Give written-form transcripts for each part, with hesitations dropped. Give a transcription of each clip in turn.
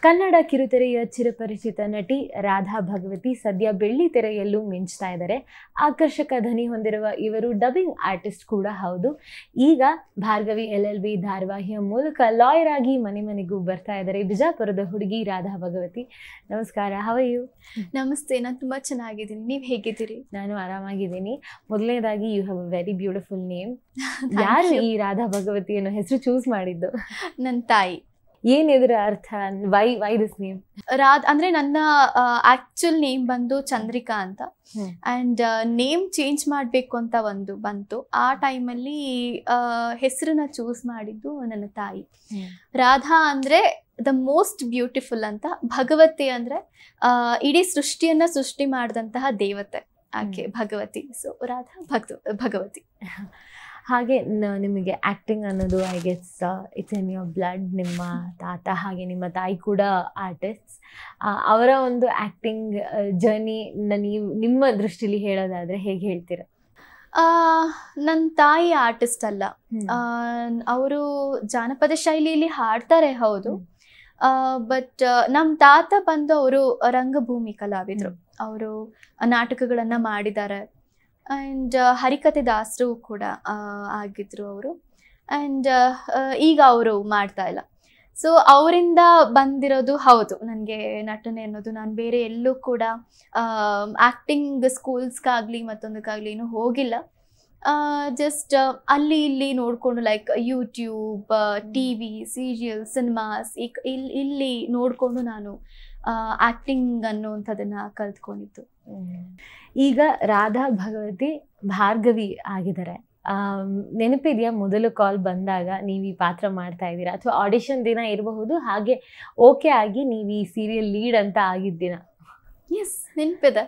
ಕನ್ನಡ ಕಿರುತೆರೆಯ ಚಿರಪರಿಚಿತ ನಟಿ ರಾಧಾ ಭಗವತಿ ಸದ್ಯ ಬೆಳ್ಳಿ ತೆರೆಯಲ್ಲೂ ಮಿಂಚ್ತಾ ಇದ್ದಾರೆ. ಆಕರ್ಷಕ ಧ್ವನಿ ಹೊಂದಿರುವ ಇವರು ಡಬ್ಬಿಂಗ್ ಆರ್ಟಿಸ್ಟ್ ಕೂಡ ಹೌದು. ಈಗ ಭಾರ್ಗವಿ LLB ಧಾರಾವಾಹಿಯ ಮೂಲಕ ಲಾಯರ್ ಆಗಿ ಮನೆ ಮನೆಗೂ ಬರ್ತಾ ಇದ್ದಾರೆ ಬಿಜಾಪುರದ ಹುಡುಗಿ ರಾಧಾ ಭಗವತಿ. ನಮಸ್ಕಾರ, ಹೌ ಆರ್ ಯು? ನಮಸ್ತೆ, ನಾನು ತುಂಬ ಚೆನ್ನಾಗಿದ್ದೀನಿ. ನೀವು ಹೇಗಿದ್ದೀರಿ? ನಾನು ಆರಾಮಾಗಿದ್ದೀನಿ. ಮೊದಲನೇದಾಗಿ you have a very beautiful name. ಯಾರು ಈ ರಾಧಾ ಭಗವತಿ ಅನ್ನೋ ಹೆಸರು ಚೂಸ್ ಮಾಡಿದ್ದು? ನನ್ನ ತಾಯಿ. ಏನಿದ್ರ ಅರ್ಥ? Why this name? ಅಂದ್ರೆ ನನ್ನ ಆಕ್ಚುಲ್ ನೇಮ್ ಬಂದು ಚಂದ್ರಿಕಾ ಅಂತ. ಅಂಡ್ ನೇಮ್ ಚೇಂಜ್ ಮಾಡಬೇಕು ಅಂತ ಒಂದು ಬಂತು. ಆ ಟೈಮಲ್ಲಿ ಹೆಸರನ್ನ ಚೂಸ್ ಮಾಡಿದ್ದು ನನ್ನ ತಾಯಿ. ರಾಧಾ ಅಂದ್ರೆ ದ ಮೋಸ್ಟ್ ಬ್ಯೂಟಿಫುಲ್ ಅಂತ, ಭಗವತಿ ಅಂದ್ರೆ ಇಡೀ ಸೃಷ್ಟಿಯನ್ನ ಸೃಷ್ಟಿ ಮಾಡಿದಂತಹ ದೇವತೆ ಆಕೆ ಭಗವತಿ. ಸೊ ರಾಧಾ ಭಗವತಿ. ಹಾಗೆ ನಿಮಗೆ ಆ್ಯಕ್ಟಿಂಗ್ ಅನ್ನೋದು I guess it's in your blood. ನಿಮ್ಮ ತಾತ ಹಾಗೆ ನಿಮ್ಮ ತಾಯಿ ಕೂಡ ಆರ್ಟಿಸ್ಟ್ಸ್. ಅವರ ಒಂದು ಆ್ಯಕ್ಟಿಂಗ್ ಜರ್ನಿ ನೀವು ನಿಮ್ಮ ದೃಷ್ಟಿಲಿ ಹೇಳೋದಾದರೆ ಹೇಗೆ ಹೇಳ್ತೀರ? ನನ್ನ ತಾಯಿ ಆರ್ಟಿಸ್ಟ್ ಅಲ್ಲ. ಅವರು ಜಾನಪದ ಶೈಲಿಯಲ್ಲಿ ಹಾಡ್ತಾರೆ, ಹೌದು. ಬಟ್ ನಮ್ಮ ತಾತ ಬಂದು ಅವರು ರಂಗಭೂಮಿ ಕಲಾವಿದರು. ಅವರು ನಾಟಕಗಳನ್ನು ಮಾಡಿದ್ದಾರೆ. ಆ್ಯಂಡ್ ಹರಿಕತೆ ದಾಸರು ಕೂಡ ಆಗಿದ್ರು ಅವರು. ಆ್ಯಂಡ್ ಈಗ ಅವರು ಮಾಡ್ತಾ ಇಲ್ಲ. ಸೊ ಅವರಿಂದ ಬಂದಿರೋದು ಹೌದು ನನಗೆ ನಟನೆ ಅನ್ನೋದು. ನಾನು ಬೇರೆ ಎಲ್ಲೂ ಕೂಡ ಆ್ಯಕ್ಟಿಂಗ್ ಸ್ಕೂಲ್ಸ್ಗಾಗಲಿ ಮತ್ತೊಂದಕ್ಕಾಗಲಿ ಏನೂ ಹೋಗಿಲ್ಲ. ಜಸ್ಟ್ ಅಲ್ಲಿ ಇಲ್ಲಿ ನೋಡಿಕೊಂಡು like YouTube, TV, serial, cinemas ಇಲ್ಲಿ ನೋಡಿಕೊಂಡು ನಾನು ಆ್ಯಕ್ಟಿಂಗ್ ಅನ್ನೋವಂಥದ್ದನ್ನು ಕಲ್ತ್ಕೊಂಡಿದ್ದು. ಈಗ ರಾಧಾ ಭಗವತಿ ಭಾರ್ಗವಿ ಆಗಿದ್ದಾರೆ. ನೆನಪಿದೆಯಾ ಮೊದಲು ಕಾಲ್ ಬಂದಾಗ ನೀವು ಈ ಪಾತ್ರ ಮಾಡ್ತಾ ಇದ್ದೀರಾ, ಅಥವಾ ಆಡಿಷನ್ ದಿನ ಇರಬಹುದು, ಹಾಗೆ ಓಕೆ ಆಗಿ ನೀವು ಈ ಸೀರಿಯಲ್ ಲೀಡ್ ಅಂತ ಆಗಿದ್ದಿನ? ಎಸ್, ನೆನಪಿದೆ.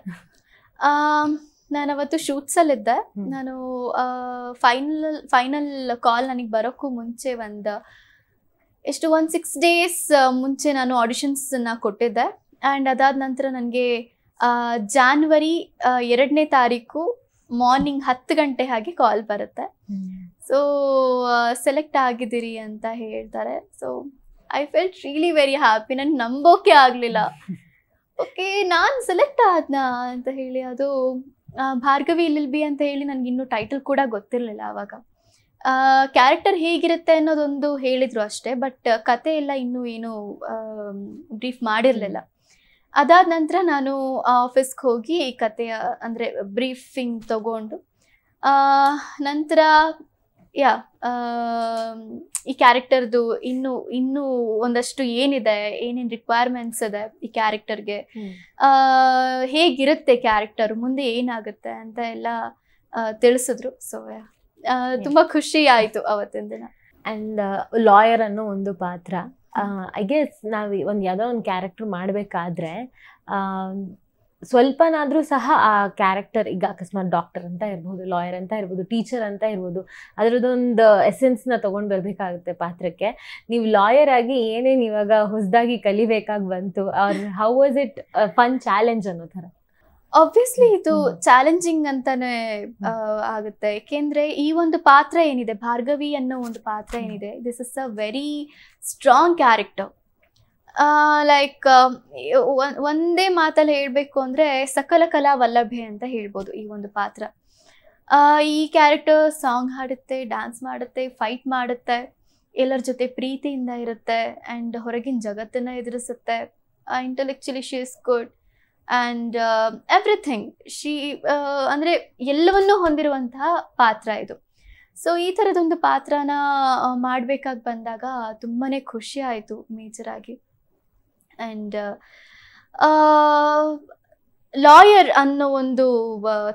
ನಾನು ಅವತ್ತು ಶೂಟ್ಸಲ್ಲಿದ್ದೆ. ನಾನು ಫೈನಲ್ ಕಾಲ್ ನನಗೆ ಬರೋಕ್ಕೂ ಮುಂಚೆ ಒಂದು 6 days ಮುಂಚೆ ನಾನು ಆಡಿಷನ್ಸನ್ನು ಕೊಟ್ಟಿದ್ದೆ. ಆ್ಯಂಡ್ ಅದಾದ ನಂತರ ನನಗೆ ಜಾನ್ವರಿ 2ನೇ ತಾರೀಕು ಮಾರ್ನಿಂಗ್ 10 ಗಂಟೆ ಹಾಗೆ ಕಾಲ್ ಬರುತ್ತೆ. ಸೊ ಸೆಲೆಕ್ಟ್ ಆಗಿದ್ದೀರಿ ಅಂತ ಹೇಳ್ತಾರೆ. So I felt really very happy. ನನಗೆ ನಂಬೋಕೆ ಆಗಲಿಲ್ಲ. ಓಕೆ, ನಾನು ಸೆಲೆಕ್ಟ್ ಆದ್ನಾ ಅಂತ ಹೇಳಿ. ಅದು ಭಾರ್ಗವಿ LLB ಅಂತ ಹೇಳಿ ನನಗೆ ಇನ್ನೂ ಟೈಟಲ್ ಕೂಡ ಗೊತ್ತಿರಲಿಲ್ಲ ಆವಾಗ. ಕ್ಯಾರೆಕ್ಟರ್ ಹೇಗಿರುತ್ತೆ ಅನ್ನೋದೊಂದು ಹೇಳಿದ್ರು ಅಷ್ಟೇ, ಬಟ್ ಕತೆ ಎಲ್ಲ ಇನ್ನೂ ಏನು ಬ್ರೀಫ್ ಮಾಡಿರಲಿಲ್ಲ. ಅದಾದ ನಂತರ ನಾನು ಆಫೀಸ್ಗೆ ಹೋಗಿ ಈ ಕತೆಯ ಅಂದರೆ ಬ್ರೀಫಿಂಗ್ ತಗೊಂಡು ನಂತರ ಈ ಕ್ಯಾರೆಕ್ಟರ್ದು ಇನ್ನೂ ಒಂದಷ್ಟು ಏನಿದೆ, ಏನೇನು ರಿಕ್ವೈರ್ಮೆಂಟ್ಸ್ ಇದೆ ಈ ಕ್ಯಾರೆಕ್ಟರ್ಗೆ, ಹೇಗಿರುತ್ತೆ ಕ್ಯಾರೆಕ್ಟರ್, ಮುಂದೆ ಏನಾಗುತ್ತೆ ಅಂತ ಎಲ್ಲ ತಿಳಿಸಿದ್ರು. ಸೊ ತುಂಬ ಖುಷಿ ಆಯಿತು ಅವತ್ತಿನ ದಿನ. ಆ್ಯಂಡ್ ಲಾಯರ್ ಅನ್ನೋ ಒಂದು ಪಾತ್ರ, ಐ ಗೆಸ್ ನಾವು ಯಾವುದೋ ಒಂದು ಕ್ಯಾರೆಕ್ಟರ್ ಮಾಡಬೇಕಾದ್ರೆ ಸ್ವಲ್ಪನಾದರೂ ಸಹ ಆ ಕ್ಯಾರೆಕ್ಟರ್, ಈಗ ಅಕಸ್ಮಾತ್ ಡಾಕ್ಟರ್ ಅಂತ ಇರ್ಬೋದು, ಲಾಯರ್ ಅಂತ ಇರ್ಬೋದು, ಟೀಚರ್ ಅಂತ ಇರ್ಬೋದು, ಅದರದ್ದೊಂದು ಎಸೆನ್ಸ್ನ ತೊಗೊಂಡು ಬರಬೇಕಾಗುತ್ತೆ ಪಾತ್ರಕ್ಕೆ. ನೀವು ಲಾಯರ್ ಆಗಿ ಏನೇನು ಇವಾಗ ಹೊಸದಾಗಿ ಕಲಿಬೇಕಾಗಿ ಬಂತು, or how was it fun challenge ಅನ್ನೋ ಥರ? ಆಬ್ವಿಯಸ್ಲಿ ಇದು ಚಾಲೆಂಜಿಂಗ್ ಅಂತಾನೆ ಆಗುತ್ತೆ. ಏಕೆಂದ್ರೆ ಈ ಒಂದು ಪಾತ್ರ ಏನಿದೆ, ಭಾರ್ಗವಿ ಅನ್ನೋ ಒಂದು ಪಾತ್ರ ಏನಿದೆ, this is a very strong character. Like ಒಂದೇ ಮಾತಲ್ಲಿ ಹೇಳಬೇಕು ಅಂದರೆ ಸಕಲ ಕಲಾ ವಲ್ಲಭೆ ಅಂತ ಹೇಳ್ಬೋದು ಈ ಒಂದು ಪಾತ್ರ. ಈ ಕ್ಯಾರೆಕ್ಟರ್ ಸಾಂಗ್ ಹಾಡುತ್ತೆ, ಡ್ಯಾನ್ಸ್ ಮಾಡುತ್ತೆ, ಫೈಟ್ ಮಾಡುತ್ತೆ, ಎಲ್ಲರ ಜೊತೆ ಪ್ರೀತಿಯಿಂದ ಇರುತ್ತೆ, ಆ್ಯಂಡ್ ಹೊರಗಿನ ಜಗತ್ತನ್ನು ಎದುರಿಸುತ್ತೆ. Intellectually she is good and everything. ಅಂದರೆ ಎಲ್ಲವನ್ನೂ ಹೊಂದಿರುವಂತಹ ಪಾತ್ರ ಇದು. ಸೊ ಈ ಥರದೊಂದು ಪಾತ್ರನ ಮಾಡಬೇಕಾಗಿ ಬಂದಾಗ ತುಂಬಾ ಖುಷಿ ಆಯಿತು ಮೇಜರಾಗಿ. ಆ್ಯಂಡ್ ಲಾಯರ್ ಅನ್ನೋ ಒಂದು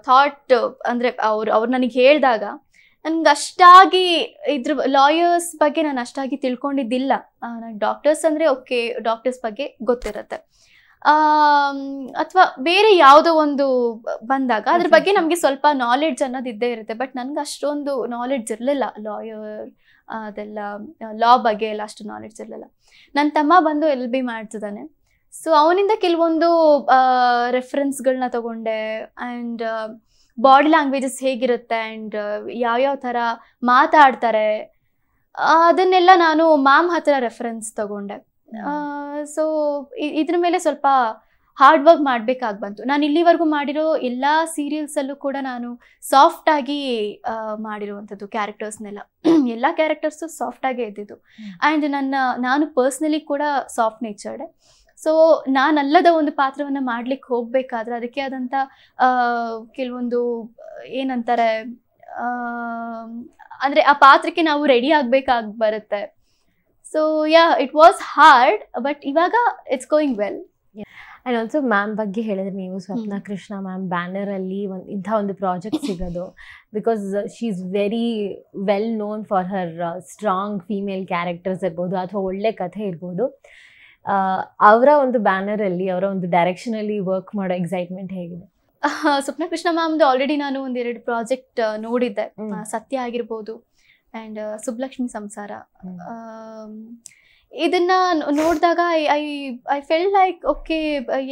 ಥಾಟ್ ಅಂದರೆ ಅವ್ರು ನನಗೆ ಹೇಳಿದಾಗ ನನಗೆ ಅಷ್ಟಾಗಿ ಲಾಯರ್ಸ್ ಬಗ್ಗೆ ನಾನು ಅಷ್ಟಾಗಿ ತಿಳ್ಕೊಂಡಿದ್ದಿಲ್ಲ. ನನಗೆ ಡಾಕ್ಟರ್ಸ್ ಅಂದರೆ ಓಕೆ, ಡಾಕ್ಟರ್ಸ್ ಬಗ್ಗೆ ಗೊತ್ತಿರುತ್ತೆ, ಅಥವಾ ಬೇರೆ ಯಾವುದೋ ಒಂದು ಬಂದಾಗ ಅದ್ರ ಬಗ್ಗೆ ನಮಗೆ ಸ್ವಲ್ಪ ನಾಲೆಡ್ಜ್ ಅನ್ನೋದು ಇದ್ದೇ ಇರುತ್ತೆ. ಬಟ್ ನನಗೆ ಅಷ್ಟೊಂದು ನಾಲೆಡ್ಜ್ ಇರಲಿಲ್ಲ, ಲಾಯರ್ ಅದೆಲ್ಲ ಲಾ ಬಗ್ಗೆ ಎಲ್ಲ ಅಷ್ಟು ನಾಲೆಡ್ಜ್ ಇರಲಿಲ್ಲ. ನನ್ನ ತಮ್ಮ ಬಂದು LLB ಮಾಡ್ತಿದ್ದಾನೆ. ಸೊ ಅವನಿಂದ ಕೆಲವೊಂದು ರೆಫರೆನ್ಸ್ಗಳನ್ನ ತಗೊಂಡೆ. ಆ್ಯಂಡ್ ಬಾಡಿ ಲ್ಯಾಂಗ್ವೇಜಸ್ ಹೇಗಿರುತ್ತೆ ಆ್ಯಂಡ್ ಯಾವ್ಯಾವ ಥರ ಮಾತಾಡ್ತಾರೆ ಅದನ್ನೆಲ್ಲ ನಾನು ಮ್ಯಾಮ್ ಹತ್ರ ರೆಫರೆನ್ಸ್ ತಗೊಂಡೆ. ಸೊ ಇದ್ರ ಮೇಲೆ ಸ್ವಲ್ಪ ಹಾರ್ಡ್ ವರ್ಕ್ ಮಾಡ್ಬೇಕಾಗಿ ಬಂತು. ನಾನು ಇಲ್ಲಿವರೆಗೂ ಮಾಡಿರೋ ಎಲ್ಲ ಸೀರಿಯಲ್ಸಲ್ಲೂ ಕೂಡ ನಾನು ಸಾಫ್ಟ್ ಆಗಿ ಮಾಡಿರುವಂಥದ್ದು ಕ್ಯಾರೆಕ್ಟರ್ಸ್ನೆಲ್ಲ. ಎಲ್ಲ ಕ್ಯಾರೆಕ್ಟರ್ಸು ಸಾಫ್ಟ್ ಆಗೇ ಇದ್ದಿದ್ದು. ಆ್ಯಂಡ್ ನಾನು ಪರ್ಸ್ನಲಿ ಕೂಡ ಸಾಫ್ಟ್ ನೇಚರ್ಡೆ. ಸೊ ನಾನಲ್ಲದ ಒಂದು ಪಾತ್ರವನ್ನು ಮಾಡ್ಲಿಕ್ಕೆ ಹೋಗ್ಬೇಕಾದ್ರೆ ಅದಕ್ಕೆ ಆದಂಥ ಕೆಲವೊಂದು ಏನಂತಾರೆ, ಅಂದರೆ ಆ ಪಾತ್ರಕ್ಕೆ ನಾವು ರೆಡಿ ಆಗಬೇಕಾಗಿ ಬರುತ್ತೆ. So it was hard, but ಇವಾಗ it's going well. And also ma'am ಬಗ್ಗೆ ಹೇಳಿದ್ರೆ, ನೀವು ಸ್ವಪ್ನ ಕೃಷ್ಣ ಮ್ಯಾಮ್ ಬ್ಯಾನರಲ್ಲಿ ಇಂಥ ಒಂದು ಪ್ರಾಜೆಕ್ಟ್ ಸಿಗೋದು, because she is very well known for her strong female characters ಇರ್ಬೋದು ಅಥವಾ ಒಳ್ಳೆ ಕಥೆ ಇರ್ಬೋದು. ಅವರ ಒಂದು ಬ್ಯಾನರಲ್ಲಿ, ಅವರ ಒಂದು ಡೈರೆಕ್ಷನಲ್ಲಿ ವರ್ಕ್ ಮಾಡೋ ಎಕ್ಸೈಟ್ಮೆಂಟ್ ಹೇಗಿದೆ? ಸ್ವಪ್ನ ಕೃಷ್ಣ ಮ್ಯಾಮ್ದು ಆಲ್ರೆಡಿ ನಾನು ಒಂದೆರಡು ಪ್ರಾಜೆಕ್ಟ್ ನೋಡಿದ್ದೆ. ಸತ್ಯ ಆಗಿರ್ಬೋದು ಆ್ಯಂಡ್ ಸುಬ್ಲಕ್ಷ್ಮಿ ಸಂಸಾರ. ಇದನ್ನ ನೋಡಿದಾಗ ಐ ಫೆಲ್ ಲೈಕ್ ಓಕೆ,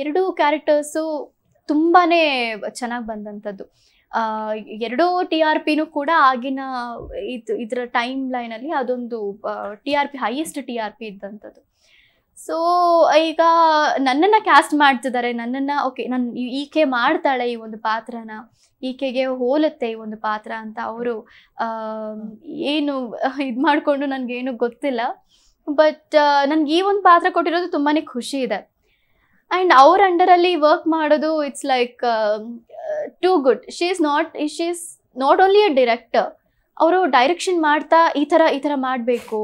ಎರಡೂ ಕ್ಯಾರೆಕ್ಟರ್ಸು ತುಂಬಾ ಚೆನ್ನಾಗಿ ಬಂದಂಥದ್ದು. ಎರಡೂ TRPನೂ ಕೂಡ ಆಗಿನ ಇದರ ಟೈಮ್ ಲೈನಲ್ಲಿ ಅದೊಂದು TRP ಹೈಯೆಸ್ಟ್ TRP ಇದ್ದಂಥದ್ದು. ಸೊ ಈಗ ನನ್ನನ್ನು ಕ್ಯಾಸ್ಟ್ ಮಾಡ್ತಿದ್ದಾರೆ, ನನ್ನನ್ನು ಓಕೆ ಈಕೆ ಮಾಡ್ತಾಳೆ ಈ ಒಂದು ಪಾತ್ರನ, ಈಕೆಗೆ ಹೋಲುತ್ತೆ ಈ ಒಂದು ಪಾತ್ರ ಅಂತ ಅವರು ಏನು ಇದು ಮಾಡಿಕೊಂಡು ನನಗೇನು ಗೊತ್ತಿಲ್ಲ. ಬಟ್ ನನಗೆ ಈ ಒಂದು ಪಾತ್ರ ಕೊಟ್ಟಿರೋದು ತುಂಬಾ ಖುಷಿ ಇದೆ. ಆ್ಯಂಡ್ ಅವ್ರ ಅಂಡರಲ್ಲಿ ವರ್ಕ್ ಮಾಡೋದು it's like too good. She is not only A director, ಅವರು ಡೈರೆಕ್ಷನ್ ಮಾಡ್ತಾ ಈ ಥರ ಮಾಡಬೇಕು,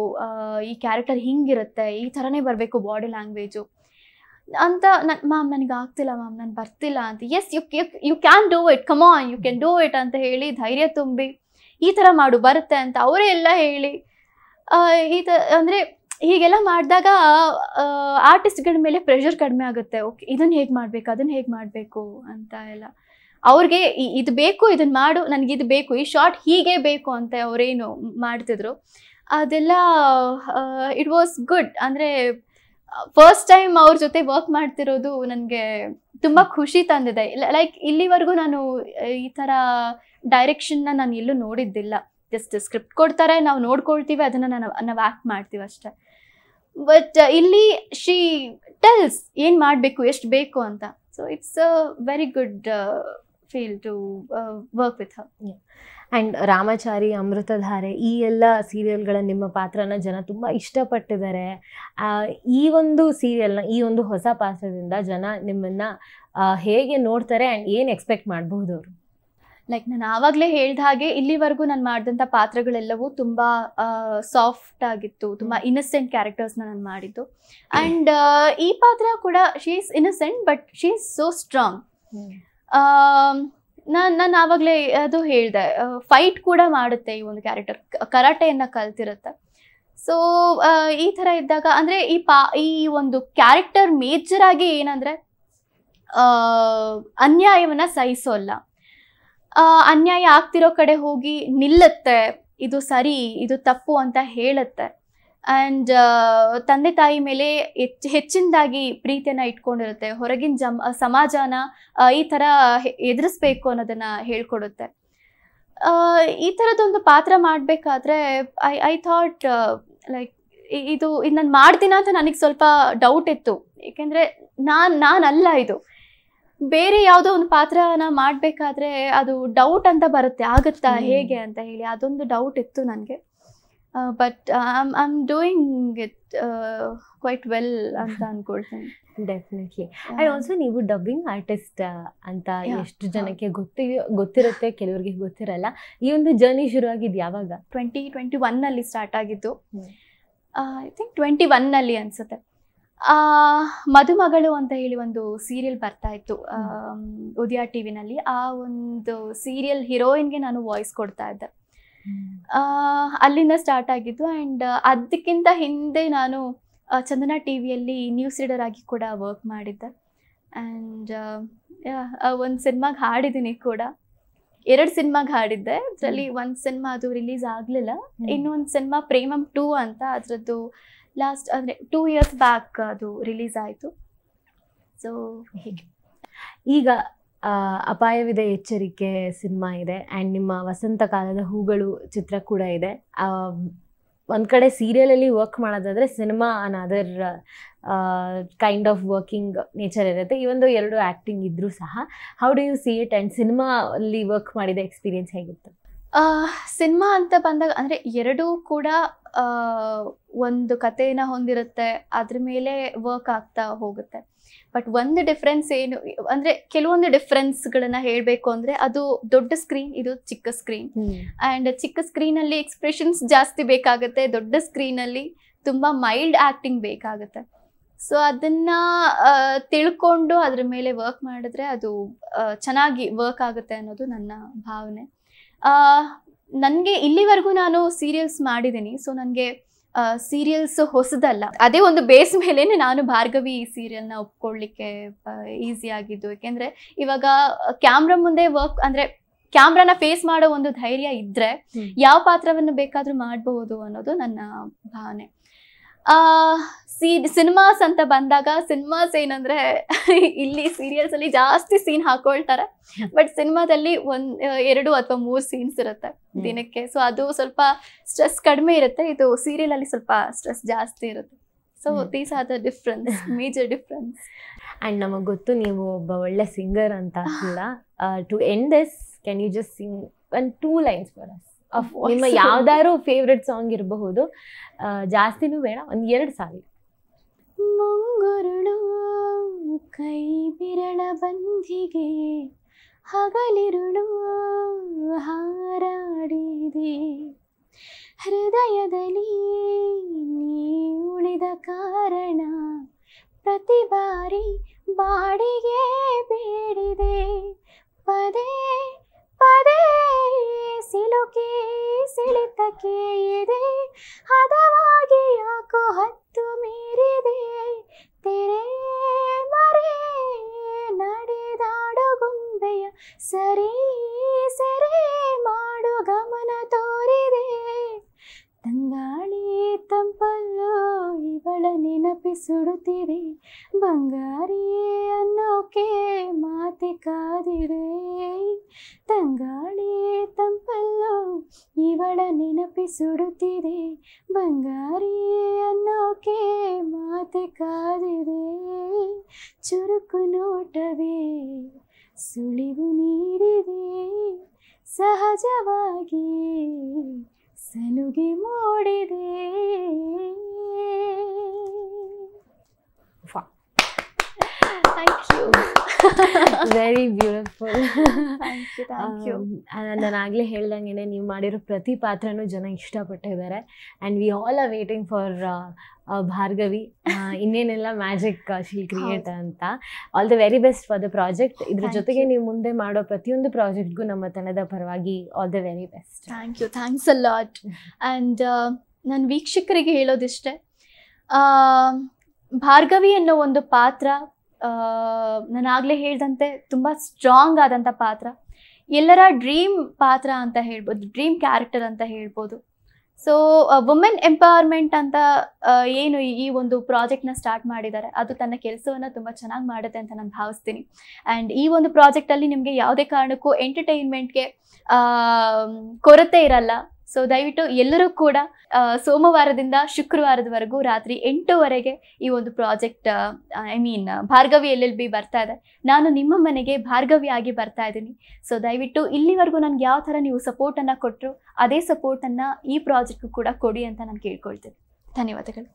ಈ ಕ್ಯಾರೆಕ್ಟರ್ ಹಿಂಗಿರುತ್ತೆ, ಈ ಥರನೇ ಬರಬೇಕು ಬಾಡಿ ಲ್ಯಾಂಗ್ವೇಜು ಅಂತ. ಮ್ಯಾಮ್ ನನಗೆ ಆಗ್ತಿಲ್ಲ ಮ್ಯಾಮ್, ನಾನು ಬರ್ತಿಲ್ಲ ಅಂತ. Yes you can do it, come on you can do it ಅಂತ ಹೇಳಿ ಧೈರ್ಯ ತುಂಬಿ ಈ ಥರ ಮಾಡು ಬರುತ್ತೆ ಅಂತ ಅವರೇ ಎಲ್ಲ ಹೇಳಿ ಅಂದರೆ ಹೀಗೆಲ್ಲ ಮಾಡಿದಾಗ ಆರ್ಟಿಸ್ಟ್ಗಳ ಮೇಲೆ ಪ್ರೆಷರ್ ಕಡಿಮೆ ಆಗುತ್ತೆ. ಓಕೆ ಇದನ್ನು ಹೇಗೆ ಮಾಡಬೇಕು, ಅದನ್ನು ಹೇಗೆ ಮಾಡಬೇಕು ಅಂತ ಎಲ್ಲ. ಅವ್ರಿಗೆ ಇದು ಬೇಕು, ಇದನ್ನು ಮಾಡು, ನನಗಿದು ಬೇಕು, ಈ ಶಾರ್ಟ್ ಹೀಗೆ ಬೇಕು ಅಂತ ಅವರೇನು ಮಾಡ್ತಿದ್ರು ಅದೆಲ್ಲ ಇಟ್ ವಾಸ್ ಗುಡ್. ಅಂದರೆ ಫಸ್ಟ್ ಟೈಮ್ ಅವ್ರ ಜೊತೆ ವರ್ಕ್ ಮಾಡ್ತಿರೋದು ನನಗೆ ತುಂಬ ಖುಷಿ ತಂದಿದೆ. ಲೈಕ್ ಇಲ್ಲಿವರೆಗೂ ನಾನು ಈ ಥರ ಡೈರೆಕ್ಷನ್ನ ನಾನು ಎಲ್ಲೂ ನೋಡಿದ್ದಿಲ್ಲ. ಜಸ್ಟ್ ಸ್ಕ್ರಿಪ್ಟ್ ಕೊಡ್ತಾರೆ, ನಾವು ನೋಡ್ಕೊಳ್ತೀವಿ, ಅದನ್ನು ನಾವು ಆ್ಯಕ್ಟ್ ಮಾಡ್ತೀವಿ ಅಷ್ಟೇ. ಬಟ್ ಇಲ್ಲಿ ಶಿ ಟೆಲ್ಸ್ ಏನು ಮಾಡಬೇಕು, ಎಷ್ಟು ಬೇಕು ಅಂತ. So it's a very good feel to work with her. And Ramachari, Amruthadhare ಈ ಎಲ್ಲ ಸೀರಿಯಲ್ಗಳ ನಿಮ್ಮ ಪಾತ್ರನ ಜನ ತುಂಬ ಇಷ್ಟಪಟ್ಟಿದ್ದಾರೆ. ಈ ಒಂದು ಸೀರಿಯಲ್ನ, ಈ ಒಂದು ಹೊಸ ಪಾತ್ರದಿಂದ ಜನ ನಿಮ್ಮನ್ನು ಹೇಗೆ ನೋಡ್ತಾರೆ ಆ್ಯಂಡ್ ಏನು ಎಕ್ಸ್ಪೆಕ್ಟ್ ಮಾಡಬಹುದು ಅವರು? ಲೈಕ್ ನಾನು ಆವಾಗಲೇ ಹೇಳ್ದ ಹಾಗೆ ಇಲ್ಲಿವರೆಗೂ ನಾನು ಮಾಡಿದಂಥ ಪಾತ್ರಗಳೆಲ್ಲವೂ ತುಂಬ ಸಾಫ್ಟ್ ಆಗಿತ್ತು, ತುಂಬ ಇನ್ನಸೆಂಟ್ ಕ್ಯಾರೆಕ್ಟರ್ಸ್ನ ನಾನು ಮಾಡಿದ್ದು. ಆ್ಯಂಡ್ ಈ ಪಾತ್ರ ಕೂಡ she is innocent but she is so strong. ನಾನು ಆವಾಗಲೇ ಅದು ಹೇಳಿದೆ, ಫೈಟ್ ಕೂಡ ಮಾಡುತ್ತೆ ಈ ಒಂದು ಕ್ಯಾರೆಕ್ಟರ್, ಕರಾಟೆಯನ್ನು ಕಲ್ತಿರುತ್ತೆ. ಸೊ ಈ ಥರ ಇದ್ದಾಗ ಅಂದರೆ ಈ ಒಂದು ಕ್ಯಾರೆಕ್ಟರ್ ಮೇಜರ್ ಆಗಿ ಏನಂದರೆ ಅನ್ಯಾಯವನ್ನು ಸಹಿಸೋಲ್ಲ, ಅನ್ಯಾಯ ಆಗ್ತಿರೋ ಕಡೆ ಹೋಗಿ ನಿಲ್ಲುತ್ತೆ, ಇದು ಸರಿ ಇದು ತಪ್ಪು ಅಂತ ಹೇಳುತ್ತೆ. ಆ್ಯಂಡ್ ತಂದೆ ತಾಯಿ ಮೇಲೆ ಹೆಚ್ಚಿನದಾಗಿ ಪ್ರೀತಿಯನ್ನು ಇಟ್ಕೊಂಡಿರುತ್ತೆ, ಹೊರಗಿನ ಸಮಾಜನ ಈ ಥರ ಎದುರಿಸ್ಬೇಕು ಅನ್ನೋದನ್ನು ಹೇಳ್ಕೊಡುತ್ತೆ. ಈ ಥರದೊಂದು ಪಾತ್ರ ಮಾಡಬೇಕಾದ್ರೆ ಐ ಥಾಟ್ ಲೈಕ್ ಇದು ನಾನು ಮಾಡ್ತೀನ ಅಂತ ನನಗೆ ಸ್ವಲ್ಪ ಡೌಟ್ ಇತ್ತು. ಏಕೆಂದರೆ ನಾನಲ್ಲ, ಇದು ಬೇರೆ ಯಾವುದೋ ಒಂದು ಪಾತ್ರನ ಮಾಡಬೇಕಾದ್ರೆ ಅದು ಡೌಟ್ ಅಂತ ಬರುತ್ತೆ, ಆಗುತ್ತಾ ಹೇಗೆ ಅಂತ ಹೇಳಿ ಅದೊಂದು ಡೌಟ್ ಇತ್ತು ನನಗೆ. But I am doing it quite well ಅಂತ ಅಂದ್ಕೊಳ್ತೀನಿ. ಡೆಫಿನೆಟ್ಲಿ. ಆ್ಯಂಡ್ ಆಲ್ಸೋ ನೀವು ಡಬ್ಬಿಂಗ್ ಆರ್ಟಿಸ್ಟ್ ಅಂತ ಎಷ್ಟು ಜನಕ್ಕೆ ಗೊತ್ತಿರುತ್ತೆ, ಕೆಲವರಿಗೆ ಗೊತ್ತಿರಲ್ಲ. ಈ ಒಂದು ಜರ್ನಿ ಶುರುವಾಗಿದ್ದು ಯಾವಾಗ? 2021 ಸ್ಟಾರ್ಟ್ ಆಗಿದ್ದು. ಐ ಥಿಂಕ್ 21 ಅನ್ಸುತ್ತೆ. ಮದುಮಗಳು ಅಂತ ಹೇಳಿ ಒಂದು ಸೀರಿಯಲ್ ಬರ್ತಾ ಇತ್ತು ಉದಯ ಟಿವಿನಲ್ಲಿ. ಆ ಒಂದು ಸೀರಿಯಲ್ ಹೀರೋಯಿನ್ಗೆ ನಾನು ವಾಯ್ಸ್ ಕೊಡ್ತಾ ಇದ್ದೆ. ಅಲ್ಲಿಂದ ಸ್ಟಾರ್ಟ್ ಆಗಿದ್ದು. ಆ್ಯಂಡ್ ಅದಕ್ಕಿಂತ ಹಿಂದೆ ನಾನು ಚಂದನ ಟಿವಿಯಲ್ಲಿ ನ್ಯೂಸ್ ರೀಡರ್ ಆಗಿ ಕೂಡ ವರ್ಕ್ ಮಾಡಿದ್ದೆ. ಆ್ಯಂಡ್ ಒಂದು ಸಿನಿಮಾಗೆ ಹಾಡಿದ್ದೀನಿ ಕೂಡ, 2 ಸಿನಿಮಾಗೆ ಹಾಡಿದ್ದೆ. ಅದರಲ್ಲಿ ಒಂದು ಸಿನಿಮಾ ಅದು ರಿಲೀಸ್ ಆಗಲಿಲ್ಲ, ಇನ್ನೊಂದು ಸಿನಿಮಾ ಪ್ರೇಮಂ 2 ಅಂತ, ಅದರದ್ದು ಲಾಸ್ಟ್ ಅಂದರೆ 2 years ಬ್ಯಾಕ್ ಅದು ರಿಲೀಸ್ ಆಯಿತು. ಸೊ ಹೀಗೆ ಈಗ ಅಪಾಯವಿದೆ ಎಚ್ಚರಿಕೆ ಸಿನಿಮಾ ಇದೆ, ಆ್ಯಂಡ್ ನಿಮ್ಮ ವಸಂತ ಕಾಲದ ಹೂಗಳು ಚಿತ್ರ ಕೂಡ ಇದೆ. ಒಂದು ಕಡೆ ಸೀರಿಯಲಲ್ಲಿ ವರ್ಕ್ ಮಾಡೋದಾದರೆ cinema another kind of working nature ಇರುತ್ತೆ. ಈ ಒಂದು 2 ಆ್ಯಕ್ಟಿಂಗ್ ಇದ್ದರೂ ಸಹ how do U C it and cinema ಅಲ್ಲಿ ವರ್ಕ್ ಮಾಡಿದ ಎಕ್ಸ್ಪೀರಿಯನ್ಸ್ ಹೇಗಿತ್ತು? ಸಿನಿಮಾ ಅಂತ ಬಂದಾಗ ಅಂದರೆ ಎರಡೂ ಕೂಡ ಒಂದು ಕಥೆನ ಹೊಂದಿರುತ್ತೆ, ಅದ್ರ ಮೇಲೆ ವರ್ಕ್ ಆಗ್ತಾ ಹೋಗುತ್ತೆ. ಬಟ್ ಒಂದು ಡಿಫ್ರೆನ್ಸ್ ಏನು ಅಂದರೆ, ಕೆಲವೊಂದು ಡಿಫ್ರೆನ್ಸ್ಗಳನ್ನ ಹೇಳಬೇಕು ಅಂದರೆ, ಅದು ದೊಡ್ಡ ಸ್ಕ್ರೀನ್, ಇದು ಚಿಕ್ಕ ಸ್ಕ್ರೀನ್. ಆ್ಯಂಡ್ ಚಿಕ್ಕ ಸ್ಕ್ರೀನಲ್ಲಿ ಎಕ್ಸ್ಪ್ರೆಷನ್ಸ್ ಜಾಸ್ತಿ ಬೇಕಾಗುತ್ತೆ, ದೊಡ್ಡ ಸ್ಕ್ರೀನಲ್ಲಿ ತುಂಬ ಮೈಲ್ಡ್ ಆ್ಯಕ್ಟಿಂಗ್ ಬೇಕಾಗುತ್ತೆ. ಸೊ ಅದನ್ನು ತಿಳ್ಕೊಂಡು ಅದ್ರ ಮೇಲೆ ವರ್ಕ್ ಮಾಡಿದ್ರೆ ಅದು ಚೆನ್ನಾಗಿ ವರ್ಕ್ ಆಗುತ್ತೆ ಅನ್ನೋದು ನನ್ನ ಭಾವನೆ. ನನಗೆ ಇಲ್ಲಿವರೆಗೂ ನಾನು ಸೀರಿಯಲ್ಸ್ ಮಾಡಿದ್ದೀನಿ, ಸೊ ನನಗೆ ಸೀರಿಯಲ್ಸ್ ಹೊಸದಲ್ಲ. ಅದೇ ಒಂದು ಬೇಸ್ ಮೇಲೇ ನಾನು ಭಾರ್ಗವಿ ಸೀರಿಯಲ್ನ ಒಪ್ಕೊಳ್ಳಿಕ್ಕೆ ಈಸಿ ಆಗಿದ್ದು. ಯಾಕೆಂದರೆ ಇವಾಗ ಕ್ಯಾಮ್ರಾ ಮುಂದೆ ವರ್ಕ್ ಅಂದರೆ ಕ್ಯಾಮ್ರಾನ ಫೇಸ್ ಮಾಡೋ ಒಂದು ಧೈರ್ಯ ಇದ್ದರೆ ಯಾವ ಪಾತ್ರವನ್ನು ಬೇಕಾದರೂ ಮಾಡಬಹುದು ಅನ್ನೋದು ನನ್ನ ಭಾವನೆ. ಸಿನಿಮಾಸ್ ಅಂತ ಬಂದಾಗ, ಸಿನಿಮಾಸ್ ಏನಂದರೆ ಇಲ್ಲಿ ಸೀರಿಯಲ್ಸಲ್ಲಿ ಜಾಸ್ತಿ ಸೀನ್ ಹಾಕೊಳ್ತಾರೆ, ಬಟ್ ಸಿನಿಮಾದಲ್ಲಿ 2 ಅಥವಾ 3 ಸೀನ್ಸ್ ಇರುತ್ತೆ ದಿನಕ್ಕೆ. ಸೊ ಅದು ಸ್ವಲ್ಪ ಸ್ಟ್ರೆಸ್ ಕಡಿಮೆ ಇರುತ್ತೆ, ಇದು ಸೀರಿಯಲಲ್ಲಿ ಸ್ವಲ್ಪ ಸ್ಟ್ರೆಸ್ ಜಾಸ್ತಿ ಇರುತ್ತೆ. So these are the difference, major difference. And ನಮಗೆ ಗೊತ್ತು ನೀವು ಒಬ್ಬ ಒಳ್ಳೆ ಸಿಂಗರ್ ಅಂತ ಕೂಡ. To end this, can you just sing 2 lines for us? ನಿಮ್ಮ ಯಾವ್ದಾದ್ರು ಫೇವ್ರೆಟ್ ಸಾಂಗ್ ಇರಬಹುದು, ಜಾಸ್ತಿನೂ ಬೇಡ, 2 ಸಾರಿ. ಮುಂಗುರುಳು ಕೈ ಬಿರಳ ಬಂಧಿಗೆ ಹಗಲಿರುಳು ಹಾರಾಡಿದೆ, ಹೃದಯದಲ್ಲಿ ನೀ ಉಳಿದ ಕಾರಣ ಪ್ರತಿ ಬಾರಿ ಬಾಡಿಗೆ ಬೇಡಿದೆ, ಪದೇ ಪದೇ ಸಿಲುಕಿ ಸಿಳಿತಕ್ಕೆ ಇದೆ, ಹದವಾಗಿ ಯಾಕೋ ಹತ್ತು ಮೀರಿದೆ, ತೆರೆ ಮರೆ ನಡೆದಾಡು ಗೊಂಬೆಯ ಸರಿ ಸೆರೆ ಮಾಡು ಗಮನ ತೋರಿದೆ, ತಂಗಾಳಿ ತಂಪಲ್ಲೋ ಇವಳ ನೆನಪಿಸುಡುತ್ತಿದೆ, ಬಂಗಾರಿ ಅನ್ನೋಕೆ ಮಾತೆ ಕಾದಿದೆ, ತಂಗಾಳಿ ತಂಪಲ್ಲೋ ಇವಳ ನೆನಪಿಸುಡುತ್ತಿದೆ, ಬಂಗಾರಿ ಅನ್ನೋಕೆ ಮಾತೆ ಕಾದಿದೆ, ಚುರುಕು ನೋಟವೇ ಸುಳಿವು ನೀಡಿದೆ, ಸಹಜವಾಗಿ ಸಲುಗೆ ಮೂಡಿದೆ. Thank you. Very beautiful. Thank you. ನಾನು ಆಗಲೇ ಹೇಳ್ದಂಗೆ ನೀವು ಮಾಡಿರೋ ಪ್ರತಿ ಪಾತ್ರನೂ ಜನ ಇಷ್ಟಪಟ್ಟಿದ್ದಾರೆ. And we all are waiting for Bhargavi. ಇನ್ನೇನೆಲ್ಲ ಮ್ಯಾಜಿಕ್ ಶಿಲ್ ಕ್ರಿಯೇಟ್ ಅಂತ. All the very best for the project. ಇದ್ರ ಜೊತೆಗೆ ನೀವು ಮುಂದೆ ಮಾಡೋ ಪ್ರತಿಯೊಂದು ಪ್ರಾಜೆಕ್ಟ್ಗೂ ನಮ್ಮ ತಂಡದ ಪರವಾಗಿ all the very best. Thank you. Thanks a lot. And ನನ್ನ ವೀಕ್ಷಕರಿಗೆ ಹೇಳೋದಿಷ್ಟೇ, ಭಾರ್ಗವಿ ಅನ್ನೋ ಒಂದು ಪಾತ್ರ ನಾನು ಆಗಲೇ ಹೇಳ್ದಂತೆ ತುಂಬ ಸ್ಟ್ರಾಂಗ್ ಆದಂಥ ಪಾತ್ರ, ಎಲ್ಲರ ಡ್ರೀಮ್ ಪಾತ್ರ ಅಂತ ಹೇಳ್ಬೋದು, ಡ್ರೀಮ್ ಕ್ಯಾರೆಕ್ಟರ್ ಅಂತ ಹೇಳ್ಬೋದು. ಸೊ ವುಮೆನ್ ಎಂಪವರ್ಮೆಂಟ್ ಅಂತ ಏನು ಈ ಒಂದು ಪ್ರಾಜೆಕ್ಟ್ನ ಸ್ಟಾರ್ಟ್ ಮಾಡಿದ್ದಾರೆ, ಅದು ತನ್ನ ಕೆಲಸವನ್ನು ತುಂಬ ಚೆನ್ನಾಗಿ ಮಾಡುತ್ತೆ ಅಂತ ನಾನು ಭಾವಿಸ್ತೀನಿ. ಆ್ಯಂಡ್ ಈ ಒಂದು ಪ್ರಾಜೆಕ್ಟಲ್ಲಿ ನಿಮಗೆ ಯಾವುದೇ ಕಾರಣಕ್ಕೂ ಎಂಟರ್ಟೈನ್ಮೆಂಟ್ಗೆ ಕೊರತೆ ಇರಲ್ಲ. ಸೊ ದಯವಿಟ್ಟು ಎಲ್ಲರೂ ಕೂಡ ಸೋಮವಾರದಿಂದ ಶುಕ್ರವಾರದವರೆಗೂ ರಾತ್ರಿ 8 ಈ ಒಂದು ಪ್ರಾಜೆಕ್ಟ್ ಭಾರ್ಗವಿ LLB ಬರ್ತಾ ಇದೆ. ನಾನು ನಿಮ್ಮ ಮನೆಗೆ ಭಾರ್ಗವಿ ಆಗಿ ಬರ್ತಾ ಇದ್ದೀನಿ. ಸೊ ದಯವಿಟ್ಟು ಇಲ್ಲಿವರೆಗೂ ನನಗೆ ಯಾವ ಥರ ನೀವು ಸಪೋರ್ಟನ್ನು ಕೊಟ್ಟರು ಅದೇ ಸಪೋರ್ಟನ್ನು ಈ ಪ್ರಾಜೆಕ್ಟ್ಗೂ ಕೂಡ ಕೊಡಿ ಅಂತ ನಾನು ಕೇಳ್ಕೊಳ್ತೀನಿ. ಧನ್ಯವಾದಗಳು.